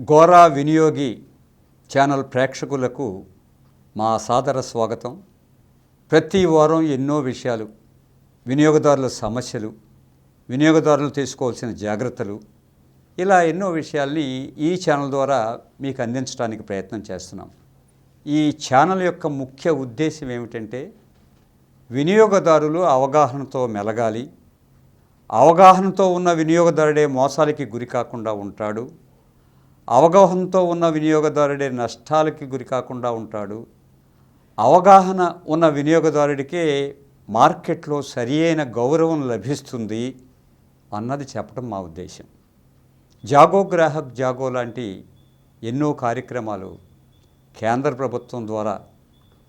Gora వినియోగి channel ప్రేక్షకులకు మా సాదర స్వాగతం. ప్రతి వారం ఎన్నో విషయాలు, వినియోగదారుల సమస్యలు, వినియోగదారులు తీసుకోవాల్సిన జాగ్రత్తలు, ఇలా ఎన్నో విషయాల్ని ఈ ఛానల్ ద్వారా మీకు అందించడానికి ప్రయత్నం చేస్తున్నాం. ఈ ఛానల్ యొక్క ముఖ్య ఉద్దేశం ఏమిటంటే, వినియోగదారులు అవగాహనతో మెలగాలి, అవగాహనతో ఉన్న వినియోగదారుడే మోసాలకి గురి కాకుండా ఉంటాడు, అవగాహనతో ఉన్న వినియోగదారుడే నష్టాలకి గురి కాకుండా ఉంటాడు, అవగాహన ఉన్న వినియోగదారుడికే మార్కెట్లో సరి అయిన గౌరవం లభిస్తుంది అన్నది చెప్పడం మా ఉద్దేశం. జాగో గ్రాహక్ జాగో లాంటి ఎన్నో కార్యక్రమాలు కేంద్ర ప్రభుత్వం ద్వారా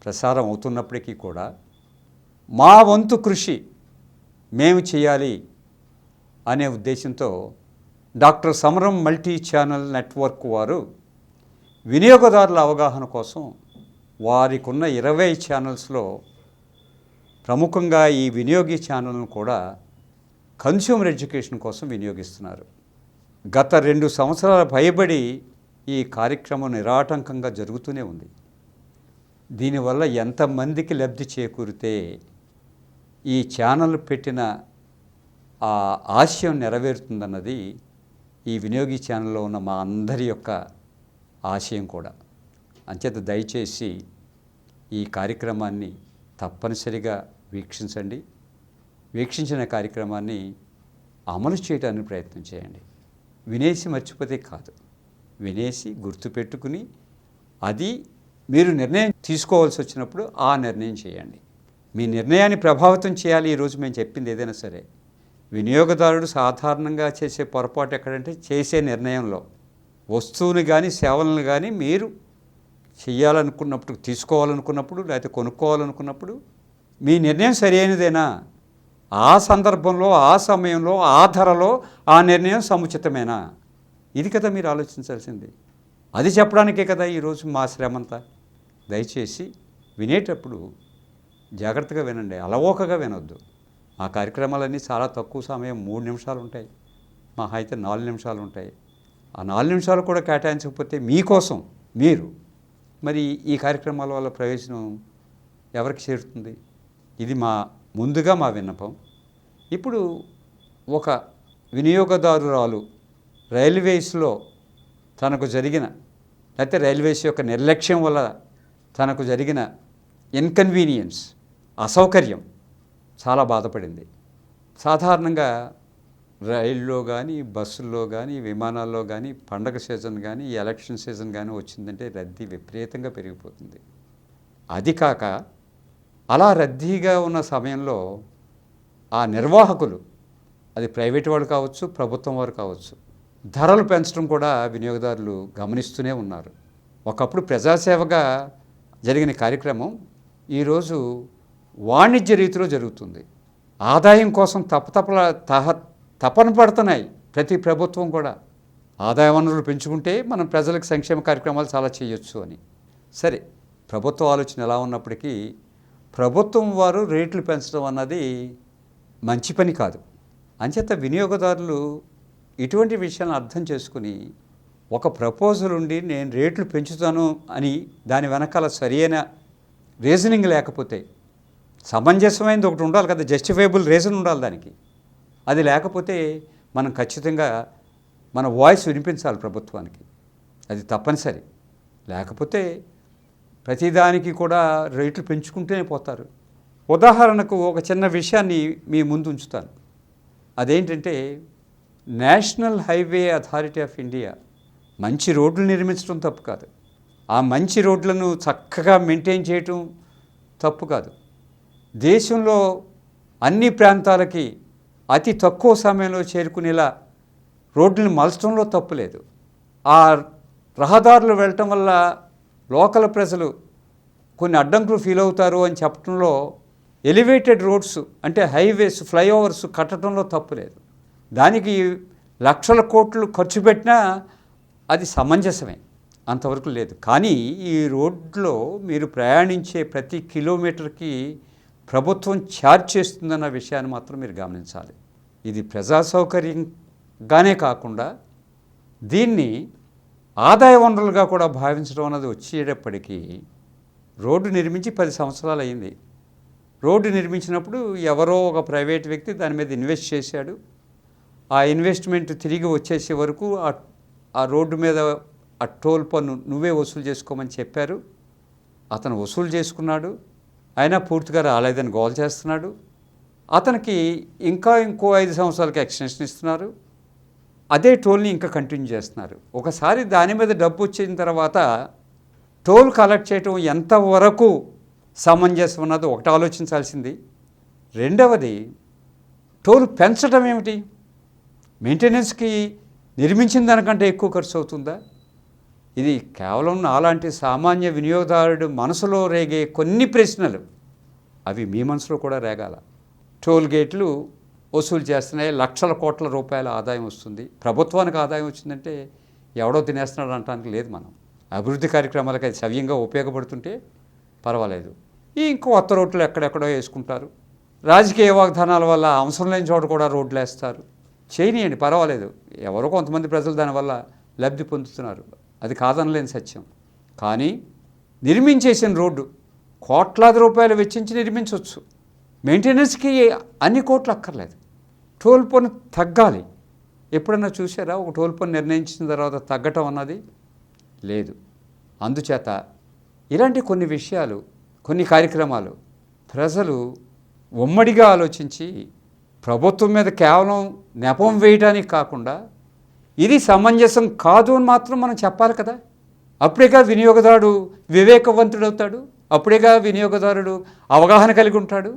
ప్రసారం అవుతున్నప్పటికీ కూడా మా వంతు కృషి మేము చేయాలి అనే ఉద్దేశంతో డాక్టర్ సమరం మల్టీ ఛానల్ నెట్వర్క్ వారు వినియోగదారుల అవగాహన కోసం వారికి ఉన్న 20 ఛానల్స్లో ప్రముఖంగా ఈ వినియోగి ఛానల్ను కూడా కన్స్యూమర్ ఎడ్యుకేషన్ కోసం వినియోగిస్తున్నారు. గత 2 సంవత్సరాల పైబడి ఈ కార్యక్రమం నిరాటంకంగా జరుగుతూనే ఉంది. దీనివల్ల ఎంతమందికి లబ్ధి చేకూరితే ఈ ఛానల్ పెట్టిన ఆ ఆశయం నెరవేరుతుందన్నది ఈ వినియోగి ఛానల్లో ఉన్న మా అందరి యొక్క ఆశయం కూడా. అంచేత దయచేసి ఈ కార్యక్రమాన్ని తప్పనిసరిగా వీక్షించండి. వీక్షించిన కార్యక్రమాన్ని అమలు చేయడానికి ప్రయత్నం చేయండి. వినేసి మర్చిపోతే కాదు, వినేసి గుర్తుపెట్టుకుని అది మీరు నిర్ణయం తీసుకోవాల్సి వచ్చినప్పుడు ఆ నిర్ణయం చేయండి. మీ నిర్ణయాన్ని ప్రభావితం చేయాలి. ఈరోజు మేము చెప్పింది ఏదైనా సరే, వినియోగదారుడు సాధారణంగా చేసే పొరపాటు ఎక్కడంటే, చేసే నిర్ణయంలో వస్తువుని కానీ సేవలను కానీ మీరు చేయాలనుకున్నప్పుడు, తీసుకోవాలనుకున్నప్పుడు, లేకపోతే కొనుక్కోవాలనుకున్నప్పుడు మీ నిర్ణయం సరి అయినదేనా, ఆ సందర్భంలో, ఆ సమయంలో, ఆ ధరలో ఆ నిర్ణయం సముచితమేనా, ఇది కదా మీరు ఆలోచించాల్సింది. అది చెప్పడానికే కదా ఈరోజు మా శ్రమంతా. దయచేసి వినేటప్పుడు జాగ్రత్తగా వినండి, అలవోకగా వినొద్దు. ఆ కార్యక్రమాలన్నీ చాలా తక్కువ సమయం, 3 నిమిషాలు ఉంటాయి, మహా అయితే 4 నిమిషాలు ఉంటాయి. ఆ 4 నిమిషాలు కూడా కేటాయించకపోతే మీకోసం మీరు మరి ఈ కార్యక్రమాల వల్ల ప్రయోజనం ఎవరికి చేరుతుంది? ఇది ముందుగా మా విన్నపం. ఇప్పుడు ఒక వినియోగదారురాలు రైల్వేస్లో తనకు జరిగిన, లేకపోతే రైల్వేస్ యొక్క నిర్లక్ష్యం వల్ల తనకు జరిగిన ఇన్కన్వీనియన్స్, అసౌకర్యం చాలా బాధపడింది. సాధారణంగా రైల్లో కానీ, బస్సుల్లో కానీ, విమానాల్లో కానీ, పండగ సీజన్ కానీ, ఎలక్షన్ సీజన్ కానీ వచ్చిందంటే రద్దీ విపరీతంగా పెరిగిపోతుంది. అది కాక అలా రద్దీగా ఉన్న సమయంలో ఆ నిర్వాహకులు, అది ప్రైవేట్ వాడు కావచ్చు, ప్రభుత్వం వారు కావచ్చు, ధరలు పెంచడం కూడా వినియోగదారులు గమనిస్తూనే ఉన్నారు. ఒకప్పుడు ప్రజాసేవగా జరిగిన కార్యక్రమం ఈరోజు వాణిజ్య రీతిలో జరుగుతుంది. ఆదాయం కోసం తపన పడుతున్నాయి ప్రతి ప్రభుత్వం కూడా. ఆదాయ వనరులు పెంచుకుంటే మనం ప్రజలకు సంక్షేమ కార్యక్రమాలు చాలా చేయొచ్చు అని. సరే, ప్రభుత్వ ఆలోచన ఎలా ఉన్నప్పటికీ ప్రభుత్వం వారు రేట్లు పెంచడం అన్నది మంచి పని కాదు. అంచేత వినియోగదారులు ఇటువంటి విషయాలను అర్థం చేసుకుని, ఒక ప్రపోజల్ ఉండి నేను రేట్లు పెంచుతాను అని దాని వెనకాల సరైన రీజనింగ్ లేకపోతే, సమంజసమైనది ఒకటి ఉండాలి కదా, జస్టిఫైబుల్ రీజన్ ఉండాలి దానికి. అది లేకపోతే మనం ఖచ్చితంగా మన వాయిస్ వినిపించాలి ప్రభుత్వానికి, అది తప్పనిసరి. లేకపోతే ప్రతిదానికి కూడా రేట్లు పెంచుకుంటూనే పోతారు. ఉదాహరణకు ఒక చిన్న విషయాన్ని మీ ముందు ఉంచుతాను. అదేంటంటే, national highway authority of India మంచి రోడ్లు నిర్మించడం తప్పు కాదు, ఆ మంచి రోడ్లను చక్కగా మెయింటైన్ చేయటం తప్పు కాదు. దేశంలో అన్ని ప్రాంతాలకి అతి తక్కువ సమయంలో చేరుకునేలా రోడ్లను మలచడంలో తప్పు లేదు. ఆ రహదారులు వెళ్ళటం వల్ల లోకల్ ప్రజలు కొన్ని అడ్డంకులు ఫీల్ అవుతారు అని చెప్పడంలో, ఎలివేటెడ్ రోడ్స్ అంటే హైవేస్, ఫ్లైఓవర్స్ కట్టడంలో తప్పు లేదు. దానికి లక్షల కోట్లు ఖర్చు పెట్టినా అది సమంజసమే, అంతవరకు లేదు. కానీ ఈ రోడ్లో మీరు ప్రయాణించే ప్రతి కిలోమీటర్కి ప్రభుత్వం ఛార్జ్ చేస్తుందన్న విషయాన్ని మాత్రం మీరు గమనించాలి. ఇది ప్రజా సౌకర్యంగానే కాకుండా దీన్ని ఆదాయ వనరులుగా కూడా భావించడం అన్నది వచ్చేటప్పటికీ రోడ్డు నిర్మించి 10 సంవత్సరాలు అయింది. రోడ్డు నిర్మించినప్పుడు ఎవరో ఒక ప్రైవేట్ వ్యక్తి దాని మీద ఇన్వెస్ట్ చేశాడు. ఆ ఇన్వెస్ట్మెంట్ తిరిగి వచ్చేసే వరకు ఆ రోడ్డు మీద ఆ టోల్ పన్ను నువ్వే వసూలు చేసుకోమని చెప్పారు. అతను వసూలు చేసుకున్నాడు. అయినా పూర్తిగా రాలేదని గోల చేస్తున్నాడు. అతనికి ఇంకో 5 సంవత్సరాలకి ఎక్స్టెన్షన్ ఇస్తున్నారు. అదే టోల్ని ఇంకా కంటిన్యూ చేస్తున్నారు. ఒకసారి దాని మీద డబ్బు వచ్చిన తర్వాత టోల్ కలెక్ట్ చేయటం ఎంతవరకు సమంజసం ఉన్నదో ఒకటి ఆలోచించాల్సింది. రెండవది, టోల్ పెంచడం ఏమిటి? మెయింటెనెన్స్కి నిర్మించిన దానికంటే ఎక్కువ ఖర్చు అవుతుందా? ఇది కేవలం నాలాంటి సామాన్య వినియోగదారుడు మనసులో రేగే కొన్ని ప్రశ్నలు. అవి మీ మనసులో కూడా రేగాల. టోల్ గేట్లు వసూలు చేస్తున్నాయి, లక్షల కోట్ల రూపాయల ఆదాయం వస్తుంది. ప్రభుత్వానికి ఆదాయం వచ్చిందంటే ఎవడో తినేస్తున్నాడు అనడానికి లేదు. మనం అభివృద్ధి కార్యక్రమాలకు అది సవ్యంగా ఉపయోగపడుతుంటే పర్వాలేదు. ఇంకో కొత్త రోడ్లు ఎక్కడెక్కడో వేసుకుంటారు. రాజకీయ వాగ్దానాల వల్ల అవసరం లేని చోట కూడా రోడ్లు వేస్తారు. చేయనియండి, పర్వాలేదు. ఎవరో కొంతమంది ప్రజలు దానివల్ల లబ్ధి పొందుతున్నారు. అది కాదనలేని సత్యం. కానీ నిర్మించేసిన రోడ్డు కోట్లాది రూపాయలు వెచ్చించి నిర్మించవచ్చు. మెయింటెనెన్స్కి అన్ని కోట్లు అక్కర్లేదు. టోల్ పన్ను తగ్గాలి. ఎప్పుడన్నా చూసారా ఒక టోల్ పన్ను నిర్ణయించిన తర్వాత తగ్గటం అన్నది? లేదు. అందుచేత ఇలాంటి కొన్ని విషయాలు, కొన్ని కార్యక్రమాలు ప్రజలు ఉమ్మడిగా ఆలోచించి ప్రభుత్వం మీద కేవలం నెపం వేయడానికి కాకుండా ఇది సమంజసం కాదు అని మాత్రం మనం చెప్పాలి కదా. అప్పుడేగా వినియోగదారుడు వివేకవంతుడవుతాడు. అప్పుడేగా వినియోగదారుడు అవగాహన కలిగి ఉంటాడు.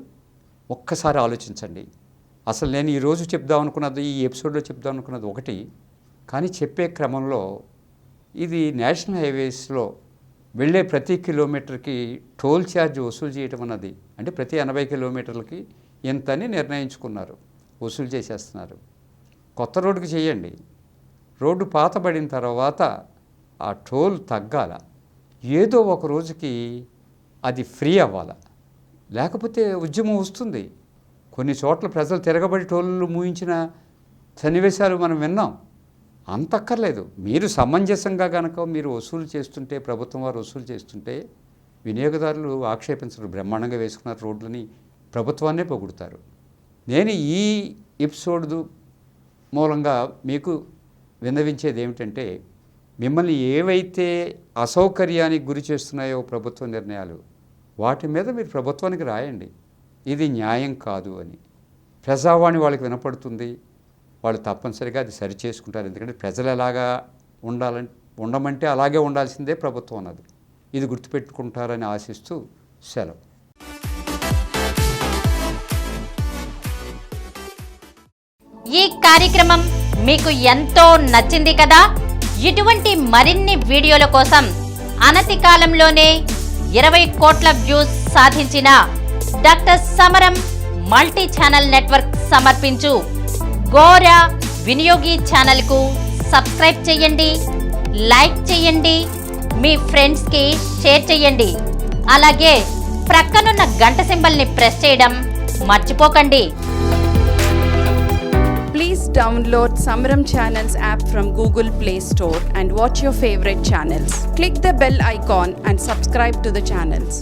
ఒక్కసారి ఆలోచించండి. అసలు నేను ఈరోజు చెప్దాం అనుకున్నది, ఈ ఎపిసోడ్లో చెప్దాం అనుకున్నది ఒకటి, కానీ చెప్పే క్రమంలో ఇది నేషనల్ హైవేస్లో వెళ్ళే ప్రతి కిలోమీటర్కి టోల్ ఛార్జ్ వసూలు చేయటం అన్నది, అంటే ప్రతి 80 కిలోమీటర్లకి ఎంతని నిర్ణయించుకున్నారు, వసూలు చేసేస్తున్నారు. కొత్త రోడ్డుకి చేయండి. రోడ్డు పాతబడిన తర్వాత ఆ టోల్ తగ్గాల. ఏదో ఒక రోజుకి అది ఫ్రీ అవ్వాలి. లేకపోతే ఉద్యమం వస్తుంది. కొన్ని చోట్ల ప్రజలు తిరగబడి టోళ్ళు మూయించిన సన్నివేశాలు మనం విన్నాం. అంతక్కర్లేదు. మీరు సమంజసంగా కనుక మీరు వసూలు చేస్తుంటే, ప్రభుత్వం వారు వసూలు చేస్తుంటే వినియోగదారులు ఆక్షేపించరు. బ్రహ్మాండంగా వేసుకున్నారు రోడ్లని, ప్రభుత్వాన్నే పొగుడుతారు. నేను ఈ ఎపిసోడ్ మూలంగా మీకు విన్నవించేది ఏమిటంటే, మిమ్మల్ని ఏవైతే అసౌకర్యానికి గురి చేస్తున్నాయో ప్రభుత్వ నిర్ణయాలు, వాటి మీద మీరు ప్రభుత్వానికి రాయండి, ఇది న్యాయం కాదు అని. ప్రజావాణి వాళ్ళకి వినపడుతుంది. వాళ్ళు తప్పనిసరిగా అది సరి చేసుకుంటారు. ఎందుకంటే ప్రజలు ఎలాగా ఉండమంటే అలాగే ఉండాల్సిందే ప్రభుత్వం అన్నది. ఇది గుర్తుపెట్టుకుంటారని ఆశిస్తూ సెలవు. ఈ కార్యక్రమం మీకు ఎంతో నచ్చింది కదా. ఇటువంటి మరిన్ని వీడియోల కోసం అనతి కాలంలోనే 20 కోట్ల వ్యూస్ సాధించిన డాక్టర్ సమరం మల్టీ ఛానల్ నెట్వర్క్ సమర్పించు గోరా వినియోగి ఛానల్కు సబ్స్క్రైబ్ చేయండి, లైక్ చేయండి, మీ ఫ్రెండ్స్కి షేర్ చేయండి. అలాగే ప్రక్కనున్న గంట సింబల్ని ప్రెస్ చేయడం మర్చిపోకండి. Please download Samaram Channels app from Google Play Store and watch your favorite channels. Click the bell icon and subscribe to the channels.